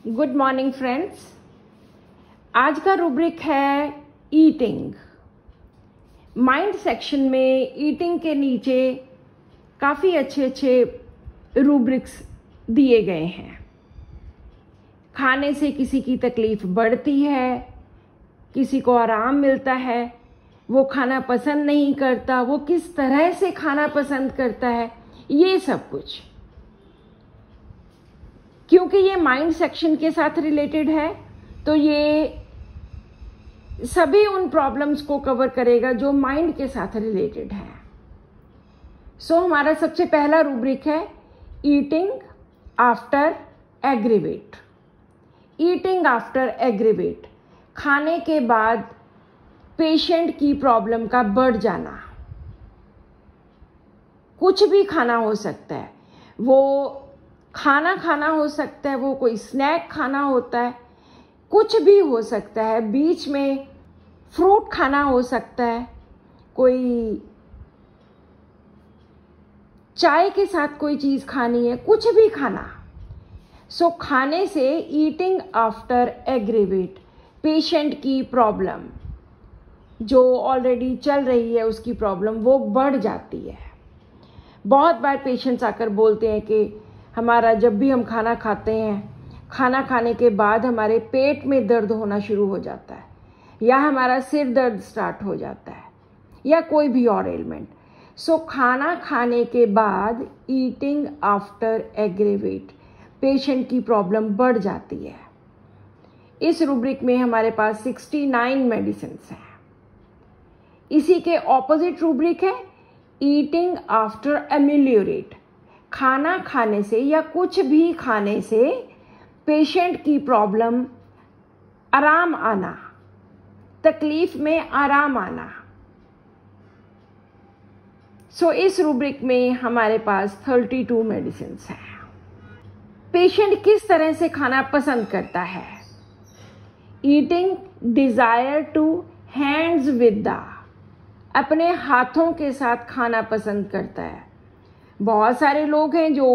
Good morning friends. आज का rubric है ईटिंग। माइंड सेक्शन में ईटिंग के नीचे काफ़ी अच्छे रूब्रिक्स दिए गए हैं। खाने से किसी की तकलीफ़ बढ़ती है, किसी को आराम मिलता है, वो खाना पसंद नहीं करता, वो किस तरह से खाना पसंद करता है, ये सब कुछ। क्योंकि ये माइंड सेक्शन के साथ रिलेटेड है तो ये सभी उन प्रॉब्लम्स को कवर करेगा जो माइंड के साथ रिलेटेड है। सो हमारा सबसे पहला रूब्रिक है eating after aggravate. Eating after aggravate, खाने के बाद पेशेंट की प्रॉब्लम का बढ़ जाना। कुछ भी खाना हो सकता है, वो खाना हो सकता है, वो कोई स्नैक खाना होता है, कुछ भी हो सकता है। बीच में फ्रूट खाना हो सकता है, कोई चाय के साथ कोई चीज़ खानी है, कुछ भी खाना। सो खाने से ईटिंग आफ्टर एग्रीवेट, पेशेंट की प्रॉब्लम जो ऑलरेडी चल रही है उसकी प्रॉब्लम वो बढ़ जाती है। बहुत बार पेशेंट्स आकर बोलते हैं कि हमारा जब भी हम खाना खाते हैं, खाना खाने के बाद हमारे पेट में दर्द होना शुरू हो जाता है, या हमारा सिर दर्द स्टार्ट हो जाता है, या कोई भी और एलिमेंट। सो खाना खाने के बाद ईटिंग आफ्टर एग्रीवेट, पेशेंट की प्रॉब्लम बढ़ जाती है। इस रूब्रिक में हमारे पास 69 मेडिसिन्स हैं। इसी के ऑपोजिट रूब्रिक है ईटिंग आफ्टर एमेलियोरेट। खाना खाने से या कुछ भी खाने से पेशेंट की प्रॉब्लम आराम आना, तकलीफ में आराम आना। सो इस रूब्रिक में हमारे पास 32 मेडिसिन्स हैं। पेशेंट किस तरह से खाना पसंद करता है? Eating desire to hands with the, अपने हाथों के साथ खाना पसंद करता है। बहुत सारे लोग हैं जो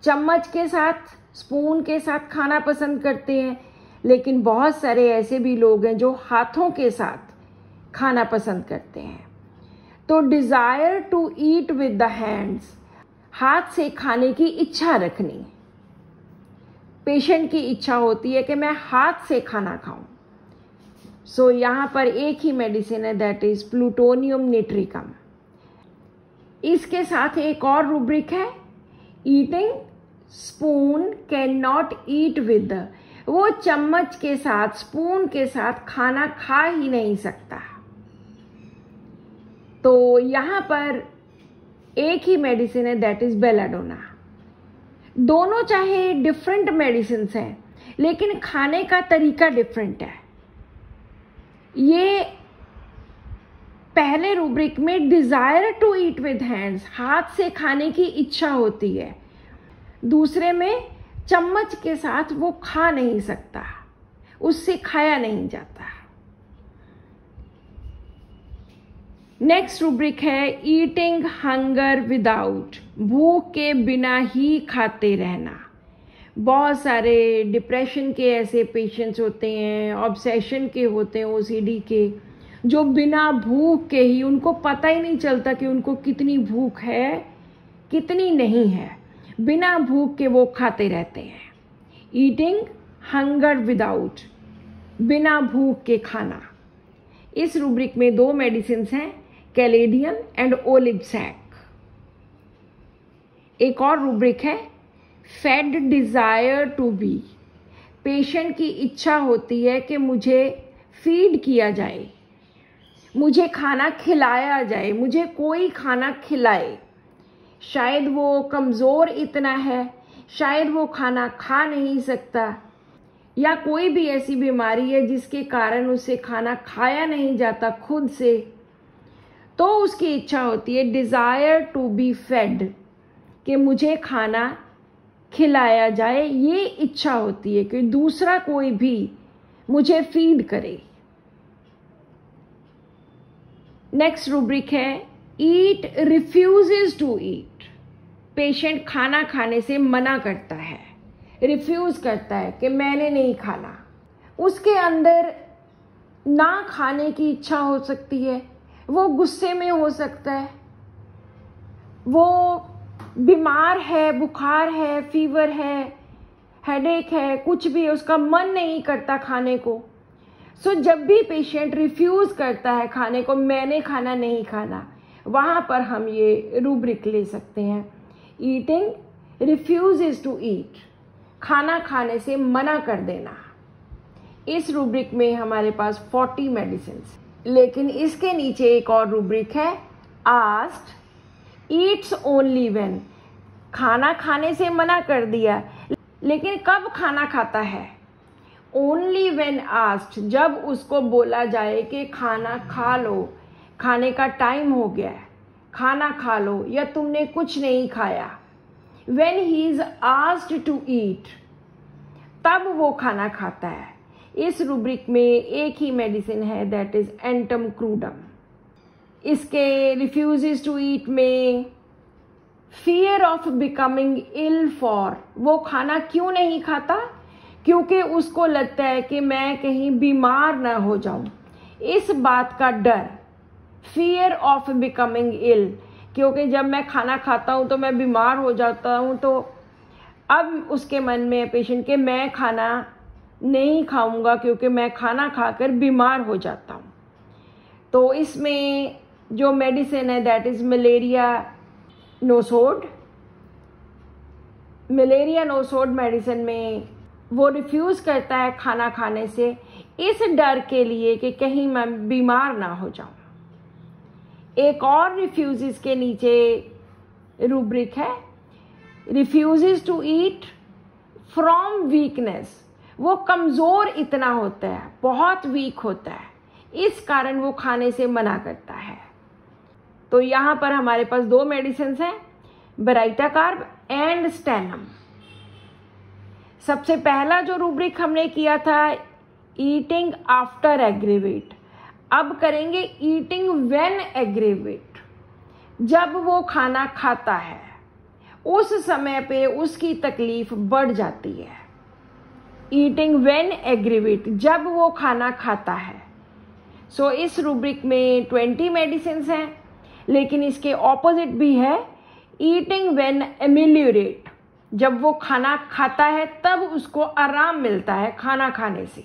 चम्मच के साथ, स्पून के साथ खाना पसंद करते हैं, लेकिन बहुत सारे ऐसे भी लोग हैं जो हाथों के साथ खाना पसंद करते हैं। तो desire to eat with the hands, हाथ से खाने की इच्छा रखनी। पेशेंट की इच्छा होती है कि मैं हाथ से खाना खाऊं। सो यहाँ पर एक ही मेडिसिन है, दैट इज प्लूटोनियम निट्रिकम। इसके साथ एक और रूब्रिक है eating spoon can not eat with, वो चम्मच के साथ, स्पून के साथ खाना खा ही नहीं सकता। तो यहाँ पर एक ही मेडिसिन है, दैट इज बेलाडोना। दोनों चाहे डिफरेंट मेडिसिन हैं, लेकिन खाने का तरीका डिफरेंट है। ये पहले रूब्रिक में desire to eat with hands, हाथ से खाने की इच्छा होती है। दूसरे में चम्मच के साथ वो खा नहीं सकता, उससे खाया नहीं जाता। नेक्स्ट रूब्रिक है ईटिंग हंगर विदाउट, भूख के बिना ही खाते रहना। बहुत सारे डिप्रेशन के ऐसे पेशेंट्स होते हैं, ऑब्सेशन के होते हैं, ओसीडी के, जो बिना भूख के ही, उनको पता ही नहीं चलता कि उनको कितनी भूख है कितनी नहीं है, बिना भूख के वो खाते रहते हैं। ईटिंग हंगर विदाउट, बिना भूख के खाना। इस रूब्रिक में 2 मेडिसिन हैं, कैलेडियन एंड ओलिब्सैक। एक और रूब्रिक है fed desire to be, patient की इच्छा होती है कि मुझे फीड किया जाए, मुझे खाना खिलाया जाए, मुझे कोई खाना खिलाए। शायद वो कमज़ोर इतना है, शायद वो खाना खा नहीं सकता, या कोई भी ऐसी बीमारी है जिसके कारण उसे खाना खाया नहीं जाता खुद से, तो उसकी इच्छा होती है डिज़ायर टू बी फेड, कि मुझे खाना खिलाया जाए। ये इच्छा होती है कि दूसरा कोई भी मुझे फीड करे। नेक्स्ट रूब्रिक है ईट रिफ्यूजेस टू ईट, पेशेंट खाना खाने से मना करता है, रिफ्यूज़ करता है कि मैंने नहीं खाना, उसके अंदर ना खाने की इच्छा हो सकती है, वो गुस्से में हो सकता है, वो बीमार है, बुखार है, फीवर है, हेडेक है, कुछ भी है, उसका मन नहीं करता खाने को। सो जब भी पेशेंट रिफ्यूज़ करता है खाने को, मैंने खाना नहीं खाना, वहाँ पर हम ये रूब्रिक ले सकते हैं, ईटिंग रिफ्यूजेस टू ईट, खाना खाने से मना कर देना। इस रूब्रिक में हमारे पास 40 मेडिसिन, लेकिन इसके नीचे एक और रूब्रिक है, आस्क्ड ईट्स ओनली व्हेन, खाना खाने से मना कर दिया, लेकिन कब खाना खाता है, ओनली व्हेन आस्क्ड, जब उसको बोला जाए कि खाना खा लो, खाने का टाइम हो गया है, खाना खा लो, या तुमने कुछ नहीं खाया, when he is asked to eat, तब वो खाना खाता है। इस रूब्रिक में एक ही मेडिसिन है, दैट इज एंटम क्रूडम। इसके रिफ्यूजेस टू ईट में fear of becoming ill for, वो खाना क्यों नहीं खाता, क्योंकि उसको लगता है कि मैं कहीं बीमार ना हो जाऊं, इस बात का डर, फियर ऑफ बिकमिंग इल, क्योंकि जब मैं खाना खाता हूं तो मैं बीमार हो जाता हूं, तो अब उसके मन में पेशेंट के मैं खाना नहीं खाऊंगा क्योंकि मैं खाना खाकर बीमार हो जाता हूं। तो इसमें जो मेडिसिन है that is malaria nosode. Malaria nosode medicine में वो रिफ्यूज़ करता है खाना खाने से, इस डर के लिए कि कहीं मैं बीमार ना हो जाऊं। एक और रिफ्यूज़ के नीचे रूब्रिक है, refuses to eat from weakness, वो कमज़ोर इतना होता है, बहुत वीक होता है, इस कारण वो खाने से मना करता है। तो यहाँ पर हमारे पास 2 मेडिसिन हैं, ब्राइटाकार्ब एंड स्टेनम। सबसे पहला जो रूब्रिक हमने किया था ईटिंग आफ्टर एग्रीवेट, अब करेंगे ईटिंग व्हेन एग्रीवेट, जब वो खाना खाता है उस समय पे उसकी तकलीफ बढ़ जाती है। ईटिंग व्हेन एग्रीवेट, जब वो खाना खाता है। सो इस रूब्रिक में 20 मेडिसिन हैं, लेकिन इसके ऑपोजिट भी है, ईटिंग व्हेन एमिलियोरेट, जब वो खाना खाता है तब उसको आराम मिलता है खाना खाने से।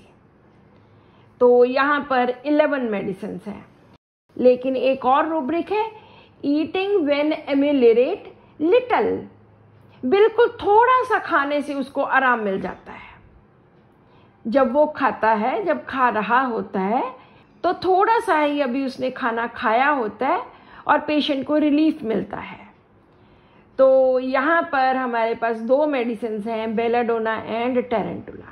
तो यहाँ पर 11 मेडिसिन हैं, लेकिन एक और रूब्रिक है ईटिंग व्हेन एमिलियोरेट लिटल, बिल्कुल थोड़ा सा खाने से उसको आराम मिल जाता है। जब वो खाता है, जब खा रहा होता है तो थोड़ा सा ही अभी उसने खाना खाया होता है और पेशेंट को रिलीफ मिलता है। तो यहाँ पर हमारे पास 2 मेडिसिन हैं, बेलाडोना एंड टेरेंटुला।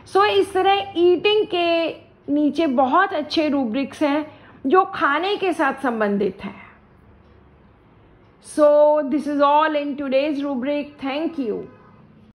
सो इस तरह ईटिंग के नीचे बहुत अच्छे रूब्रिक्स हैं जो खाने के साथ संबंधित हैं। So this is all in today's rubric. Thank you.